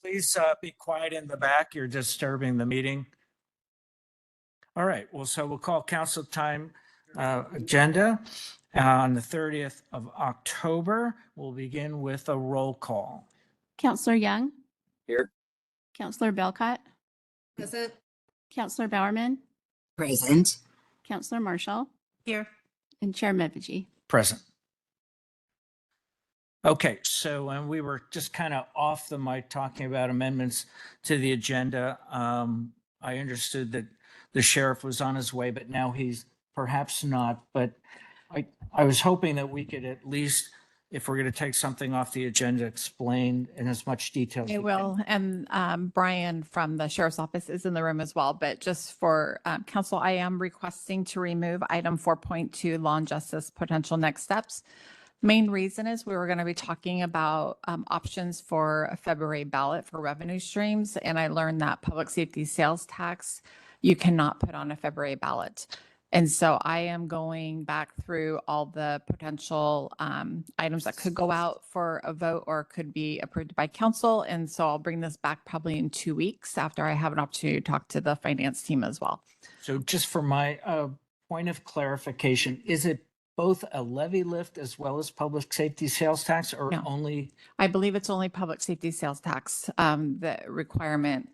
Please be quiet in the back. You're disturbing the meeting. All right, well, so we'll call council time agenda on the 30th of October. We'll begin with a roll call. Counselor Young, Here. Counselor Belcott, Present. Counselor Bowerman, Present. Counselor Marshall, Here. and Chair Medvigi. Present. Okay, so when we were just kind of off the mic talking about amendments to the agenda, I understood that the sheriff was on his way, but now he's perhaps not. But I was hoping that we could at least, if we're going to take something off the agenda, explain in as much detail as I we will. And Brian from the sheriff's office is in the room as well. But just for council, I am requesting to remove item 4.2, law and justice potential next steps. Main reason is we were going to be talking about options for a February ballot for revenue streams. And I learned that public safety sales tax, you cannot put on a February ballot. And so I am going back through all the potential items that could go out for a vote or could be approved by council. And so I'll bring this back probably in 2 weeks after I have an opportunity to talk to the finance team as well. So just for my point of clarification, is it both a levy lift as well as public safety sales tax, or No. only? I believe it's only public safety sales tax. The requirement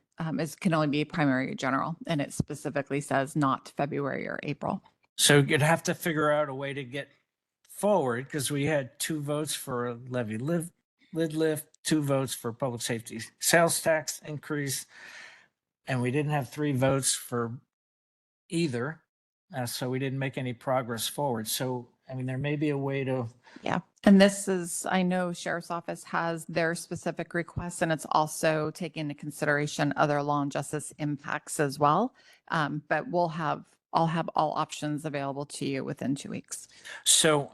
can only be primary or general, and it specifically says not February or April. So you'd have to figure out a way to get forward, because we had 2 votes for a levy lid lift, 2 votes for public safety sales tax increase, and we didn't have 3 votes for either. So we didn't make any progress forward. So, I mean, there may be a way to. Yeah. And this is, I know Sheriff's Office has their specific requests, and it's also taking into consideration other law and justice impacts as well. But I'll have all options available to you within 2 weeks. So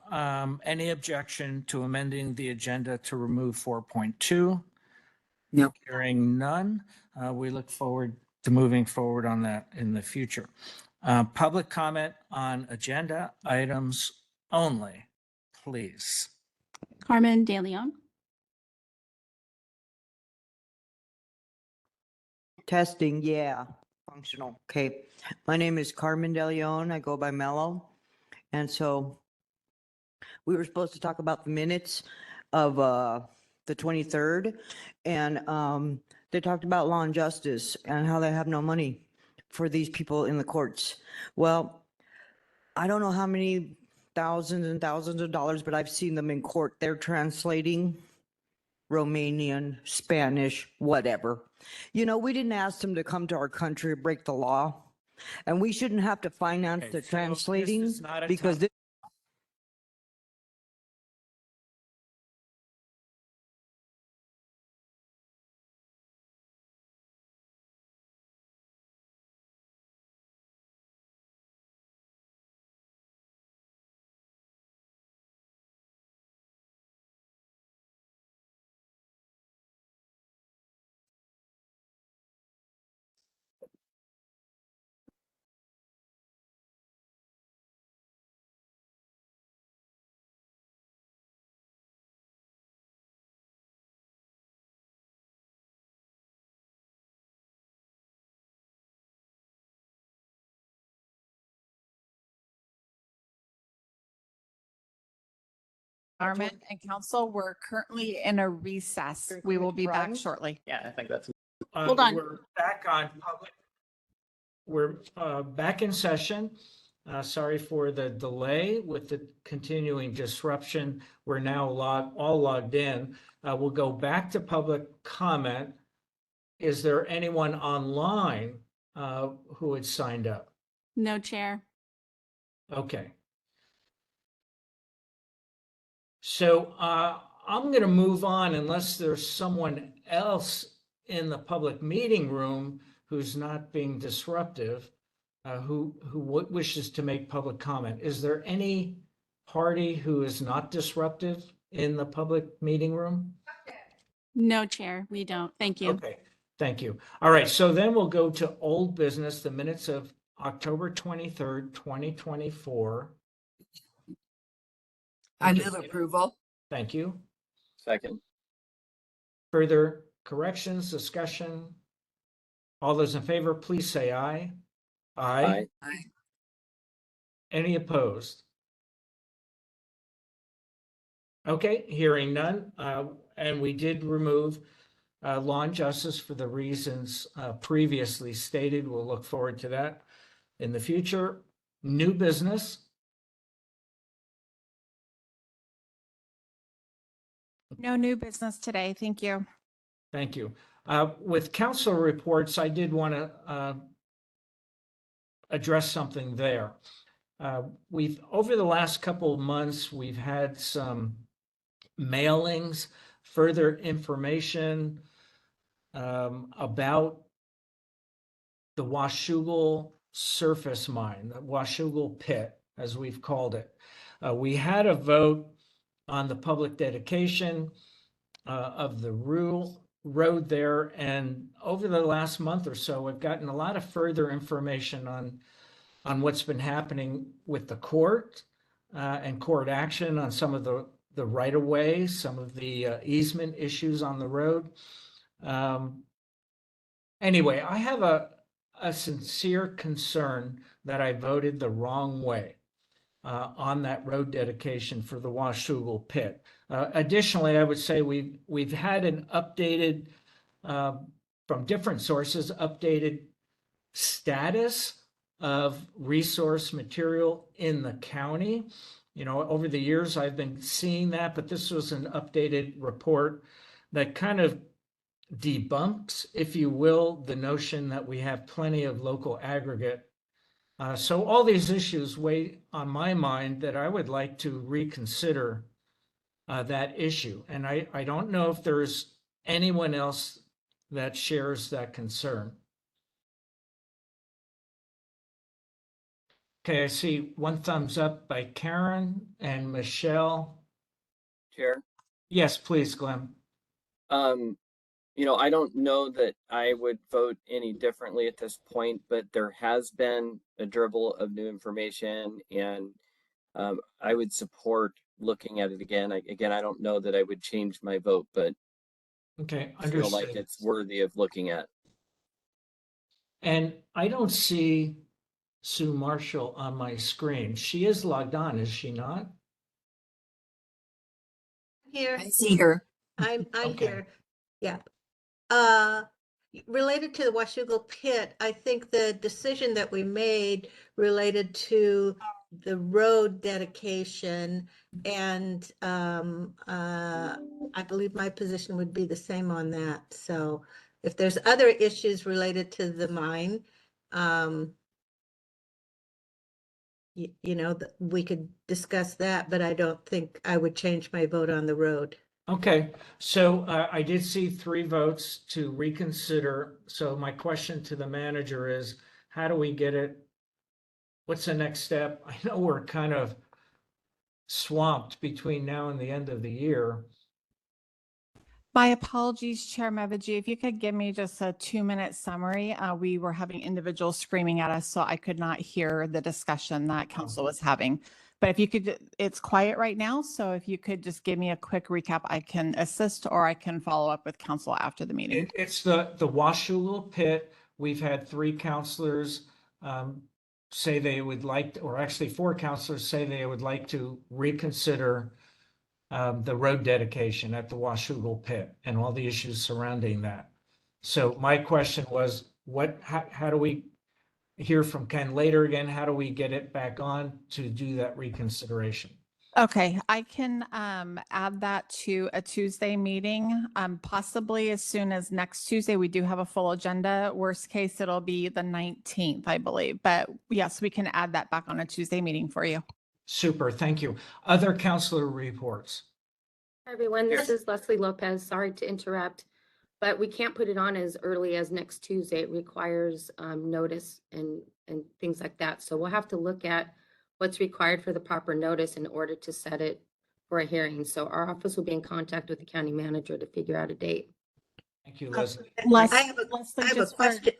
any objection to amending the agenda to remove 4.2? No. Hearing none, we look forward to moving forward on that in the future. Public comment on agenda items only, please. Carmen De Leon, Testing, yeah, functional. Okay. My name is Carmen De Leon. I go by Mello. And so we were supposed to talk about the minutes of the 23rd. And they talked about law and justice and how they have no money for these people in the courts. Well, I don't know how many thousands and thousands of dollars, but I've seen them in court. They're translating Romanian, Spanish, whatever. You know, we didn't ask them to come to our country to break the law. And we shouldn't have to finance Okay, the so this translating is not a because time- this Environment and Council, we're currently in a recess. We will be back Run? shortly. Yeah, I think that's. Hold on. We're back on public. We're back in session. Sorry for the delay with the continuing disruption. We're now all logged in. We'll go back to public comment. Is there anyone online who had signed up? no chair. Okay. So I'm going to move on unless there's someone else in the public meeting room who's not being disruptive, who wishes to make public comment. Is there any party who is not disruptive in the public meeting room? No chair. We don't. Thank you. Okay, thank you. All right, so then we'll go to old business, the minutes of October 23rd, 2024. I move approval. Thank you. Second. Further corrections, discussion? All those in favor, please say aye. Aye. Any opposed? Okay, hearing none, and we did remove law and justice for the reasons previously stated. We'll look forward to that in the future. New business. No new business today. Thank you. Thank you. With council reports, I did want to address something there. We've, over the last couple of months, we've had some mailings, further information about the Washougal surface mine, the Washougal pit, as we've called it. We had a vote on the public dedication of the road there, and over the last month or so, we've gotten a lot of further information on what's been happening with the court and court action on some of the right-of-way, some of the easement issues on the road. Anyway, I have a sincere concern that I voted the wrong way on that road dedication for the Washougal pit. Additionally, I would say we've had an updated, from different sources, updated status of resource material in the county. You know, over the years, I've been seeing that, but this was an updated report that kind of debunks, if you will, the notion that we have plenty of local aggregate. So all these issues weigh on my mind that I would like to reconsider that issue. And I don't know if there's anyone else that shares that concern. Okay, I see one thumbs up by Karen and Michelle. Chair. Yes, please, Glenn. You know, I don't know that I would vote any differently at this point, but there has been a dribble of new information, and I would support looking at it again. Again, I don't know that I would change my vote, but Okay, I feel like understood. it's worthy of looking at. And I don't see Sue Marshall on my screen. She is logged on, is she not? Here, I see her. I'm Okay. here. Yeah. Related to the Washougal pit, I think the decision that we made related to the road dedication, and I believe my position would be the same on that. So if there's other issues related to the mine, you know, we could discuss that, but I don't think I would change my vote on the road. Okay, so I did see 3 votes to reconsider. So my question to the manager is, how do we get it? What's the next step? I know we're kind of swamped between now and the end of the year. My apologies, Chair Mevaji. If you could give me just a 2-minute summary. We were having individuals screaming at us, so I could not hear the discussion that council was having. But if you could, it's quiet right now. So if you could just give me a quick recap, I can assist or I can follow up with council after the meeting. It's the Washougal pit. We've had 3 counselors say they would like, or actually 4 counselors say they would like to reconsider the road dedication at the Washougal pit and all the issues surrounding that. So my question was, how do we hear from Ken later again? How do we get it back on to do that reconsideration? Okay, I can add that to a Tuesday meeting, possibly as soon as next Tuesday. We do have a full agenda. Worst case, it'll be the 19th, I believe. But yes, we can add that back on a Tuesday meeting for you. Super, thank you. Other counselor reports? Hi, everyone. This is Leslie Lopez. Sorry to interrupt, but we can't put it on as early as next Tuesday. It requires notice and things like that. So we'll have to look at what's required for the proper notice in order to set it for a hearing. So our office will be in contact with the county manager to figure out a date. Thank you, Leslie. I have a just for- question.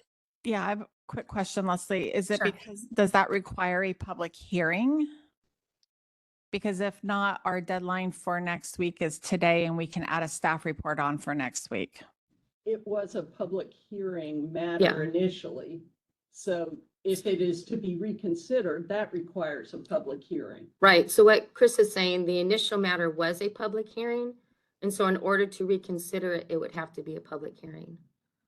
Yeah, I have a quick question, Leslie. Is it Sure. because, does that require a public hearing? Because if not, our deadline for next week is today and we can add a staff report on for next week. it was a public hearing matter initially. So if it is to be reconsidered, that requires a public hearing. Right. So what Chris is saying, the initial matter was a public hearing. And so in order to reconsider it, it would have to be a public hearing.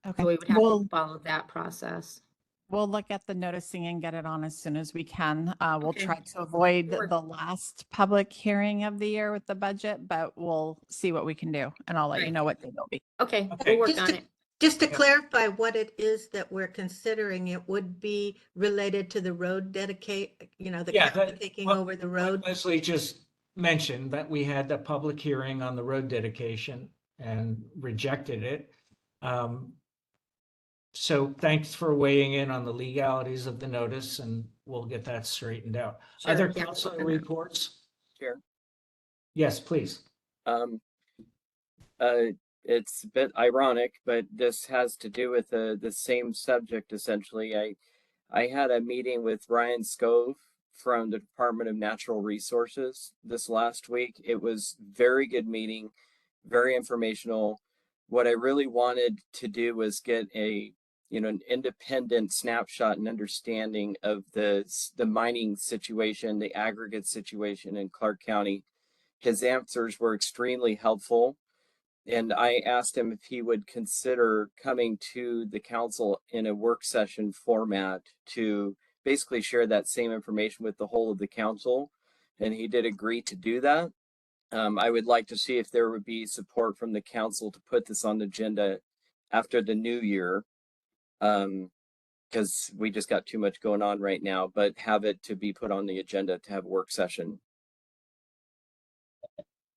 Okay. So we would have We'll, to follow that process. we'll look at the noticing and get it on as soon as we can. We'll Okay. try to avoid Sure. the last public hearing of the year with the budget, but we'll see what we can do. And I'll let you Right. know what date it'll be. Okay, Okay. we'll work Just on to- it. Just to clarify what it is that we're considering, it would be related to the road the Yeah, county that- taking what- over the what road. Leslie just mentioned that we had a public hearing on the road dedication and rejected it. So thanks for weighing in on the legalities of the notice, and we'll get that straightened out. Sure, Other yeah, council work on that. reports? Chair. Yes, please. It's a bit ironic, but this has to do with the same subject essentially. I had a meeting with Ryan Scove from the Department of Natural Resources this last week. It was very good meeting, very informational. What I really wanted to do was get an independent snapshot and understanding of the mining situation, the aggregate situation in Clark County. His answers were extremely helpful. And I asked him if he would consider coming to the council in a work session format to basically share that same information with the whole of the council. And he did agree to do that. I would like to see if there would be support from the council to put this on the agenda after the new year. Because we just got too much going on right now, but have it to be put on the agenda to have a work session.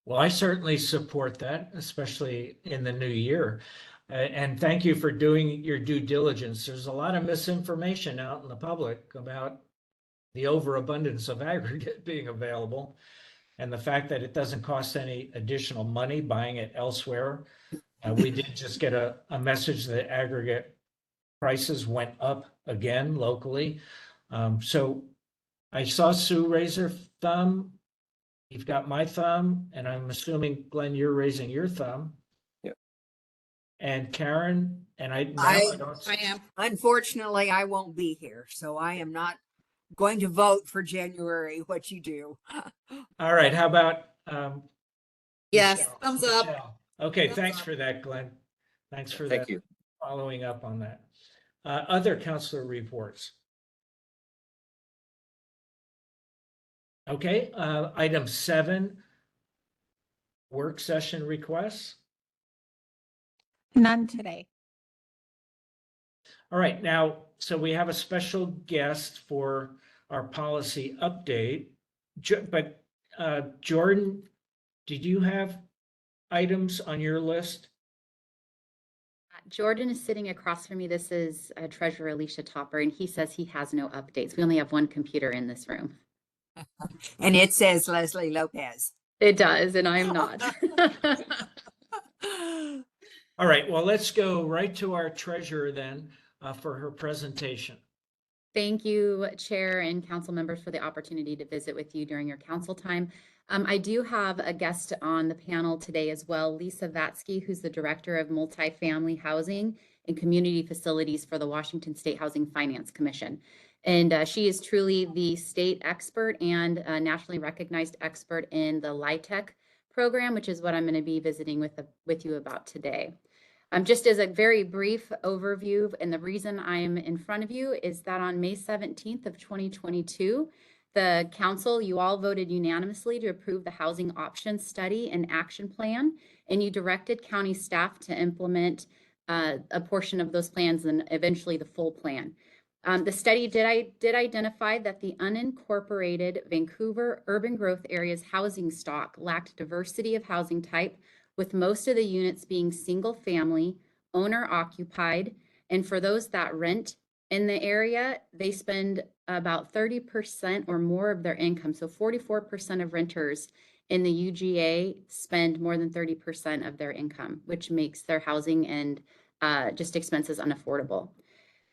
Well, I certainly support that, especially in the new year. And thank you for doing your due diligence. There's a lot of misinformation out in the public about the overabundance of aggregate being available and the fact that it doesn't cost any additional money buying it elsewhere. We did just get a message that aggregate prices went up again locally. So I saw Sue raise her thumb. You've got my thumb, and I'm assuming, Glenn, you're raising your thumb. Yep. And Karen, and I am. Unfortunately, I won't be here, so I am not going to vote for January, what you do. All right, how about Yes, Michelle? thumbs up. Michelle. Okay, Thumbs thanks up. for that, Glenn. Thanks for Thank that, you. following up on that. Other councilor reports. Okay, item 7, work session requests. None today. All right, now, so we have a special guest for our policy update. But Jordan, did you have items on your list? Jordan is sitting across from me. This is Treasurer Alicia Topper, and he says he has no updates. We only have one computer in this room. And it says Leslie Lopez. It does, and I'm not. All right, well, let's go right to our treasurer then for her presentation. Thank you, Chair and council members, for the opportunity to visit with you during your council time. I do have a guest on the panel today as well, Lisa Vatsky, who's the Director of Multifamily Housing and Community Facilities for the Washington State Housing Finance Commission. And she is truly the state expert and a nationally recognized expert in the LIHTC program, which is what I'm going to be visiting with you about today. Just as a very brief overview, and the reason I'm in front of you is that on May 17th of 2022, the council, you all voted unanimously to approve the Housing Options Study and Action Plan, and you directed county staff to implement a portion of those plans and eventually the full plan. The study did identify that the unincorporated Vancouver urban growth area's housing stock lacked diversity of housing type, with most of the units being single family, owner occupied, and for those that rent in the area, they spend about 30% or more of their income. So 44% of renters in the UGA spend more than 30% of their income, which makes their housing and just expenses unaffordable.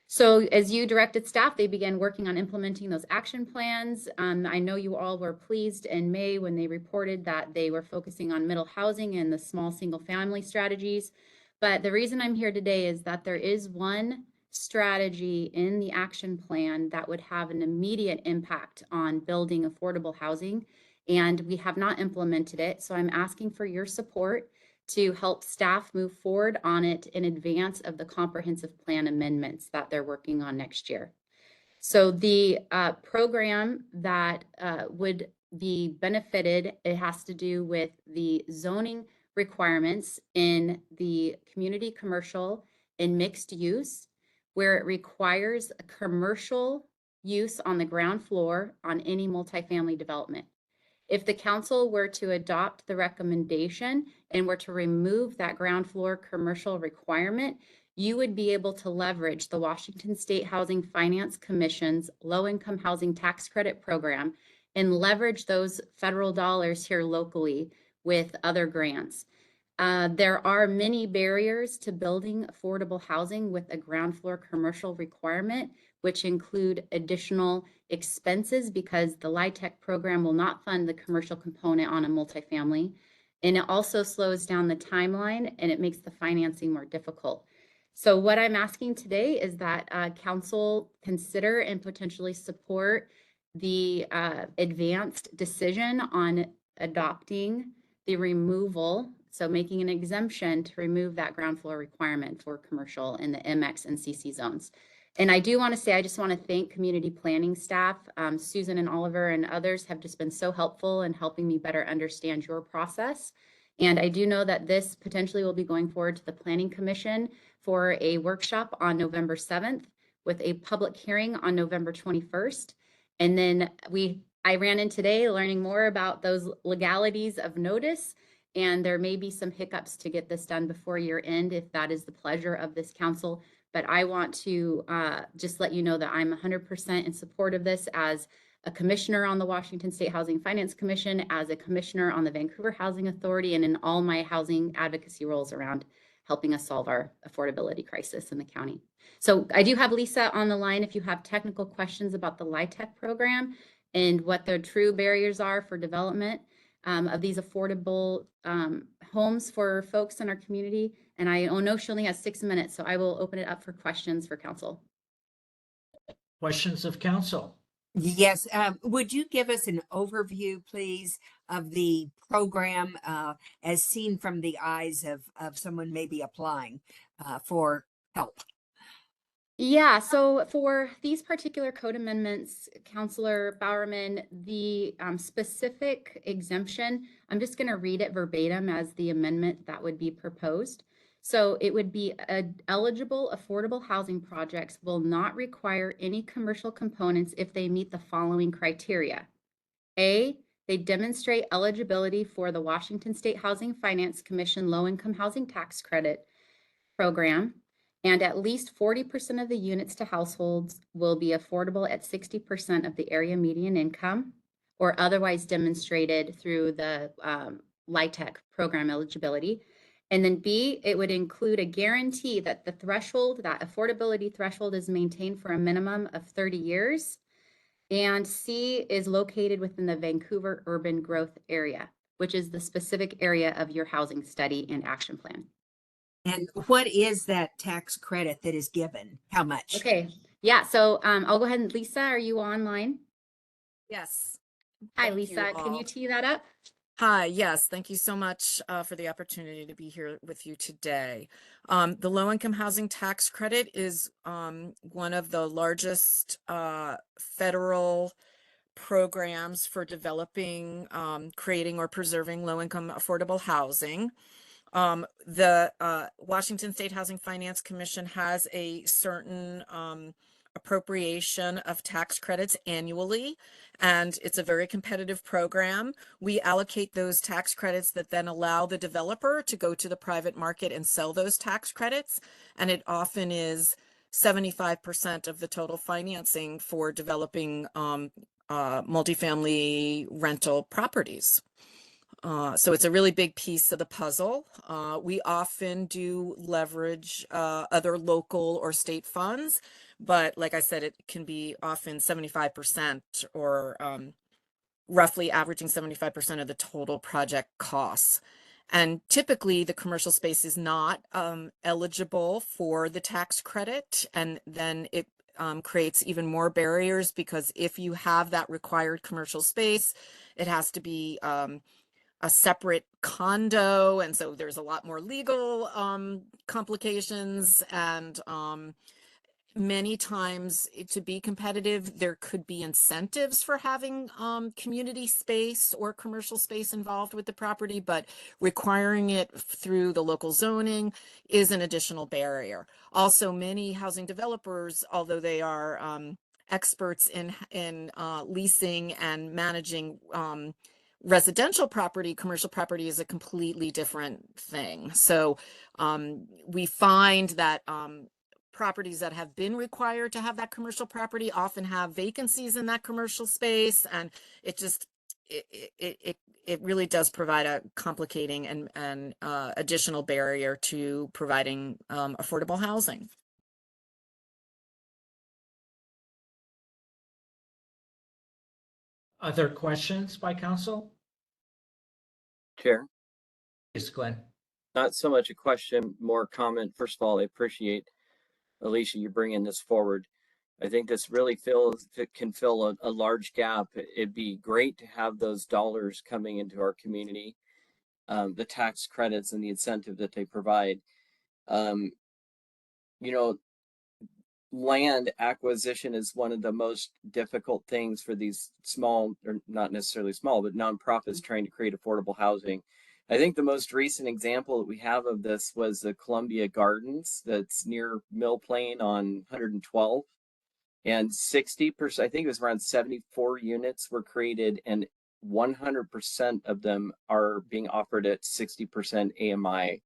So as you directed staff, they began working on implementing those action plans. I know you all were pleased in May when they reported that they were focusing on middle housing and the small single family strategies. But the reason I'm here today is that there is one strategy in the action plan that would have an immediate impact on building affordable housing, and we have not implemented it. So I'm asking for your support to help staff move forward on it in advance of the comprehensive plan amendments that they're working on next year. So the program that would be benefited, it has to do with the zoning requirements in the community commercial and mixed use, where it requires a commercial use on the ground floor on any multifamily development. If the council were to adopt the recommendation and were to remove that ground floor commercial requirement, you would be able to leverage the Washington State Housing Finance Commission's low-income housing tax credit program and leverage those federal dollars here locally with other grants. There are many barriers to building affordable housing with a ground floor commercial requirement, which include additional expenses because the LIHTC program will not fund the commercial component on a multifamily. And it also slows down the timeline and it makes the financing more difficult. So what I'm asking today is that council consider and potentially support the advanced decision on adopting the removal, so making an exemption to remove that ground floor requirement for commercial in the MX and CC zones. And I do want to say, I just want to thank community planning staff. Susan and Oliver and others have just been so helpful in helping me better understand your process. And I do know that this potentially will be going forward to the Planning Commission for a workshop on November 7th with a public hearing on November 21st. And then I ran in today learning more about those legalities of notice, and there may be some hiccups to get this done before year end if that is the pleasure of this council. But I want to just let you know that I'm 100% in support of this as a commissioner on the Washington State Housing Finance Commission, as a commissioner on the Vancouver Housing Authority, and in all my housing advocacy roles around helping us solve our affordability crisis in the county. So I do have Lisa on the line if you have technical questions about the LIHTC program and what the true barriers are for development of these affordable homes for folks in our community. And I know she only has 6 minutes, so I will open it up for questions for council. Questions of council? Yes, would you give us an overview, please, of the program as seen from the eyes of someone maybe applying for help? Yeah, so for these particular code amendments, Councilor Bowerman, the specific exemption, I'm just going to read it verbatim as the amendment that would be proposed. So it would be eligible affordable housing projects will not require any commercial components if they meet the following criteria. A, they demonstrate eligibility for the Washington State Housing Finance Commission Low-Income Housing Tax Credit Program, and at least 40% of the units to households will be affordable at 60% of the area median income, or otherwise demonstrated through the LIHTC program eligibility. And then B, it would include a guarantee that the threshold, that affordability threshold, is maintained for a minimum of 30 years. And C is located within the Vancouver urban growth area, which is the specific area of your housing study and action plan. And what is that tax credit that is given? How much? Okay, yeah, so I'll go ahead and Lisa, are you online? Yes. Hi, Thank Lisa, you can you all. tee that up? Hi, yes, thank you so much for the opportunity to be here with you today. The low-income housing tax credit is one of the largest federal programs for developing, creating or preserving low-income affordable housing. The Washington State Housing Finance Commission has a certain appropriation of tax credits annually, and it's a very competitive program. We allocate those tax credits that then allow the developer to go to the private market and sell those tax credits, and it often is 75% of the total financing for developing multifamily rental properties. So it's a really big piece of the puzzle. We often do leverage other local or state funds, but like I said, it can be often 75% or roughly averaging 75% of the total project costs. And typically the commercial space is not eligible for the tax credit. And then it creates even more barriers, because if you have that required commercial space, it has to be a separate condo. And so there's a lot more legal complications, and many times to be competitive, there could be incentives for having community space or commercial space involved with the property, but requiring it through the local zoning is an additional barrier. Also, many housing developers, although they are experts in leasing and managing residential property, commercial property is a completely different thing. So we find that properties that have been required to have that commercial property often have vacancies in that commercial space, and it just it really does provide a complicating and additional barrier to providing affordable housing. Other questions by council? Chair, Yes, Glenn. not so much a question, more comment. First of all, I appreciate, Alicia, you bringing this forward. I think this really can fill a large gap. It'd be great to have those dollars coming into our community, the tax credits and the incentive that they provide. You know, land acquisition is one of the most difficult things for these small, or not necessarily small, but nonprofits trying to create affordable housing. I think the most recent example that we have of this was the Columbia Gardens that's near Mill Plain on 112. And 60%, I think it was around 74 units were created, and 100% of them are being offered at 60% AMI.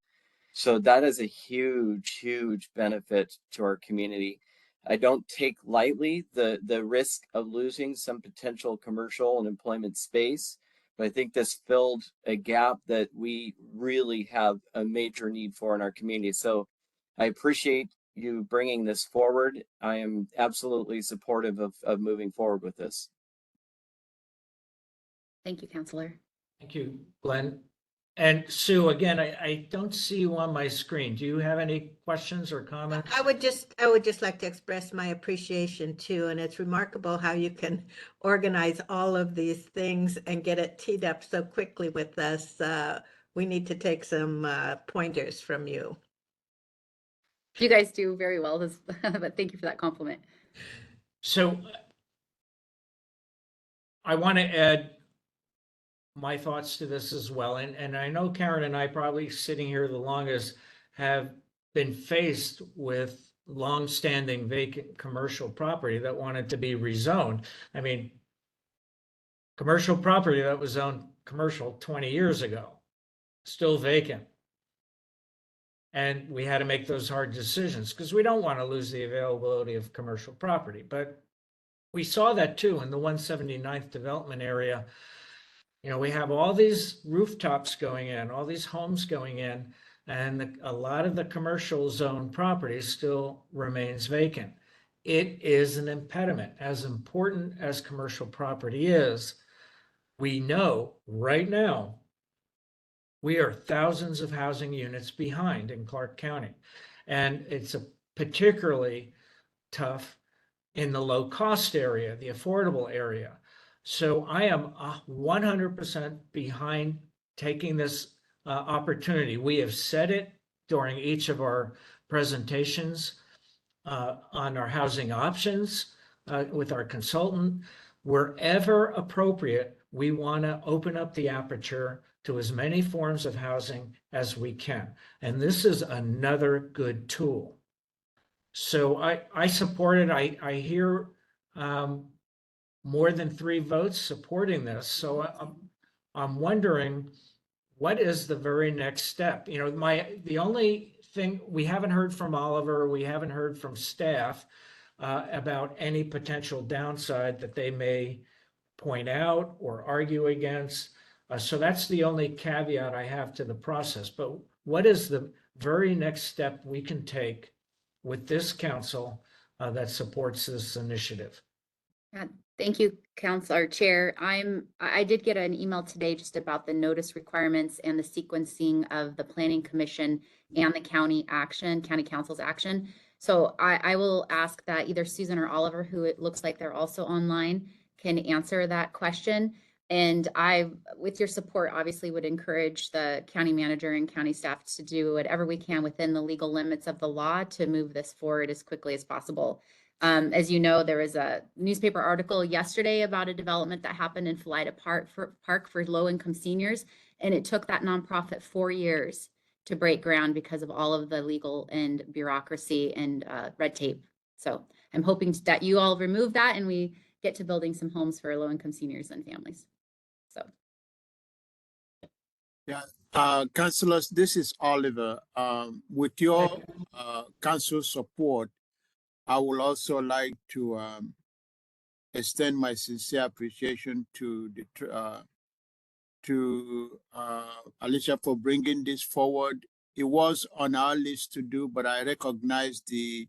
So that is a huge, huge benefit to our community. I don't take lightly the risk of losing some potential commercial and employment space, but I think this filled a gap that we really have a major need for in our community. So I appreciate you bringing this forward. I am absolutely supportive of moving forward with this. Thank you, Councilor. Thank you, Glenn. And Sue, again, I don't see you on my screen. Do you have any questions or comments? I would just like to express my appreciation too. And it's remarkable how you can organize all of these things and get it teed up so quickly with us. We need to take some pointers from you. You guys do very well, but thank you for that compliment. So I want to add my thoughts to this as well. And I know Karen and I, probably sitting here the longest, have been faced with long-standing vacant commercial property that wanted to be rezoned. I mean, commercial property that was zoned commercial 20 years ago, still vacant. And we had to make those hard decisions because we don't want to lose the availability of commercial property. But we saw that too in the 179th development area. You know, we have all these rooftops going in, all these homes going in, and a lot of the commercial zone property still remains vacant. It is an impediment. As important as commercial property is, we know right now we are thousands of housing units behind in Clark County. And it's particularly tough in the low cost area, the affordable area. So I am 100% behind taking this opportunity. We have said it during each of our presentations on our housing options with our consultant. Wherever appropriate, we want to open up the aperture to as many forms of housing as we can. And this is another good tool. So I support it. I hear more than 3 votes supporting this. So I'm wondering, what is the very next step? You know, the only thing, we haven't heard from Oliver, we haven't heard from staff about any potential downside that they may point out or argue against. So that's the only caveat I have to the process. But what is the very next step we can take with this council that supports this initiative? Thank you, Counselor Chair. I did get an email today just about the notice requirements and the sequencing of the Planning Commission and the county council's action. So I will ask that either Susan or Oliver, who it looks like they're also online, can answer that question. And I, with your support, obviously would encourage the county manager and county staff to do whatever we can within the legal limits of the law to move this forward as quickly as possible. As you know, there was a newspaper article yesterday about a development that happened in Philida Park for low-income seniors, and it took that nonprofit 4 years to break ground because of all of the legal and bureaucracy and red tape. So I'm hoping that you all remove that and we get to building some homes for low-income seniors and families. So. Yeah, councillors, this is Oliver. With your council support, I would also like to extend my sincere appreciation to Alicia for bringing this forward. It was on our list to do, but I recognize the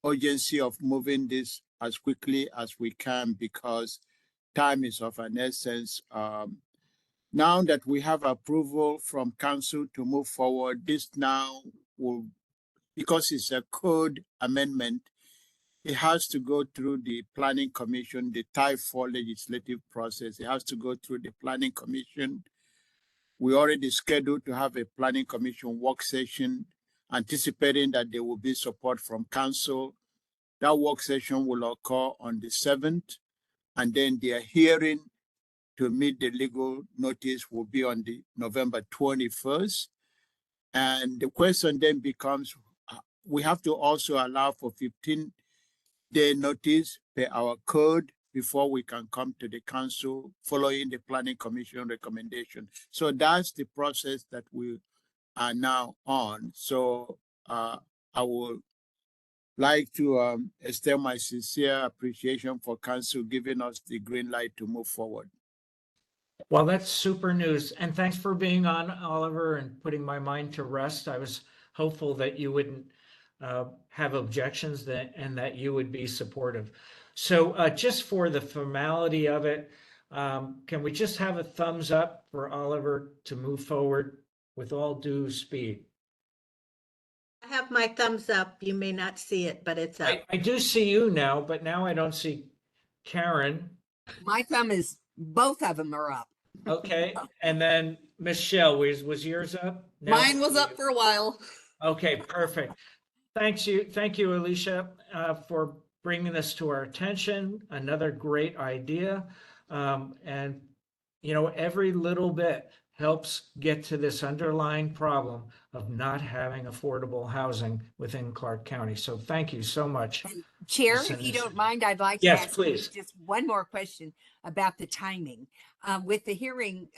urgency of moving this as quickly as we can because time is of an essence. Now that we have approval from council to move forward, this now will, because it's a code amendment, it has to go through the Planning Commission, the Type 4 legislative process. It has to go through the Planning Commission. We already scheduled to have a Planning Commission work session, anticipating that there will be support from council. That work session will occur on the 7th, and then their hearing to meet the legal notice will be on the November 21st. And the question then becomes, we have to also allow for 15-day notice per our code before we can come to the council following the Planning Commission recommendation. So that's the process that we are now on. So I would like to extend my sincere appreciation for council giving us the green light to move forward. Well, that's super news. And thanks for being on, Oliver, and putting my mind to rest. I was hopeful that you wouldn't have objections and that you would be supportive. So just for the formality of it, can we just have a thumbs up for Oliver to move forward with all due speed? I have my thumbs up. You may not see it, but it's up. I do see you now, but now I don't see Karen. My thumb is, both of them are up. Okay, and then Michelle, was yours up? Now- Mine was up for a while. Okay, perfect. Thank you, Alicia, for bringing this to our attention. Another great idea. And, you know, every little bit helps get to this underlying problem of not having affordable housing within Clark County. So thank you so much. Chair, if you don't mind, I'd like to Yes, ask please. just one more question about the timing. With the hearing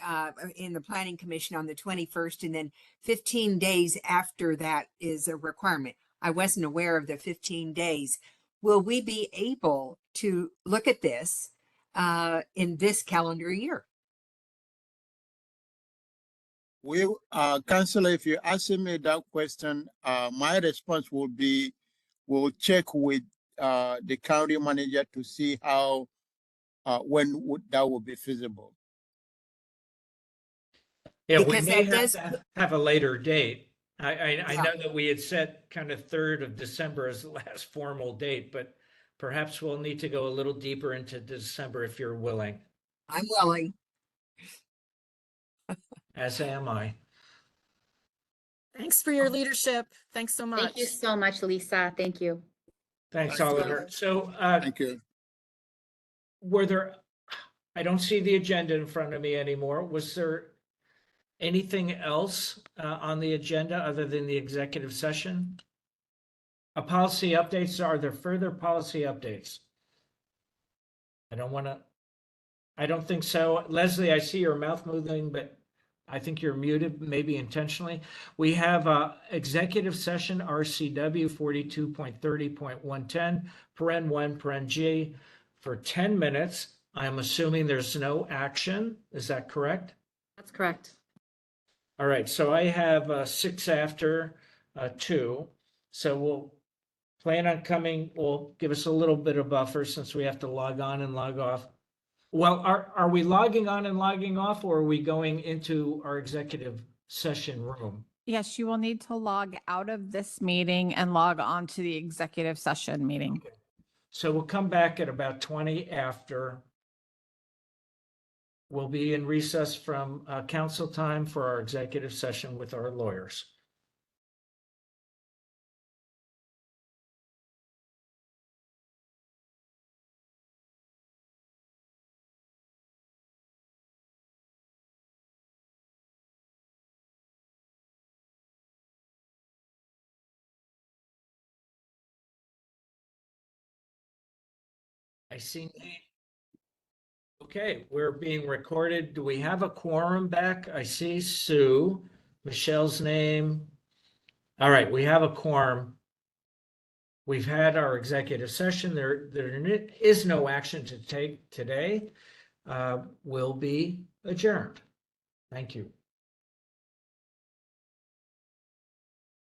in the Planning Commission on the 21st and then 15 days after that is a requirement. I wasn't aware of the 15 days. Will we be able to look at this in this calendar year? We, Councillor, if you're asking me that question, my response will be, we'll check with the county manager to see how, that would be feasible. Yeah, we Because may that have does to have a later date. I Yeah. know that we had set kind of 3rd of December as the last formal date, but perhaps we'll need to go a little deeper into December if you're willing, I'm willing. as am I. Thanks for your leadership. Thanks so much. Thank you so much, Lisa. Thank you. Thanks, Thanks, Oliver. So Thank you. were there, I don't see the agenda in front of me anymore. Was there anything else on the agenda other than the executive session? Policy updates, are there further policy updates? I don't think so. Leslie, I see your mouth moving, but I think you're muted, maybe intentionally. We have executive session RCW 42.30.110, paren 1, paren G, for 10 minutes. I'm assuming there's no action. Is that correct? That's correct. All right, so I have 6 after 2. So we'll plan on coming, will give us a little bit of buffer since we have to log on and log off. Well, are we logging on and logging off, or are we going into our executive session room? Yes, you will need to log out of this meeting and log on to the executive session meeting. Okay. So we'll come back at about 20 after. We'll be in recess from council time for our executive session with our lawyers. I see. Okay, we're being recorded. Do we have a quorum back? I see Sue, Michelle's name. All right, we have a quorum. We've had our executive session. There is no action to take today. Will be adjourned. Thank you.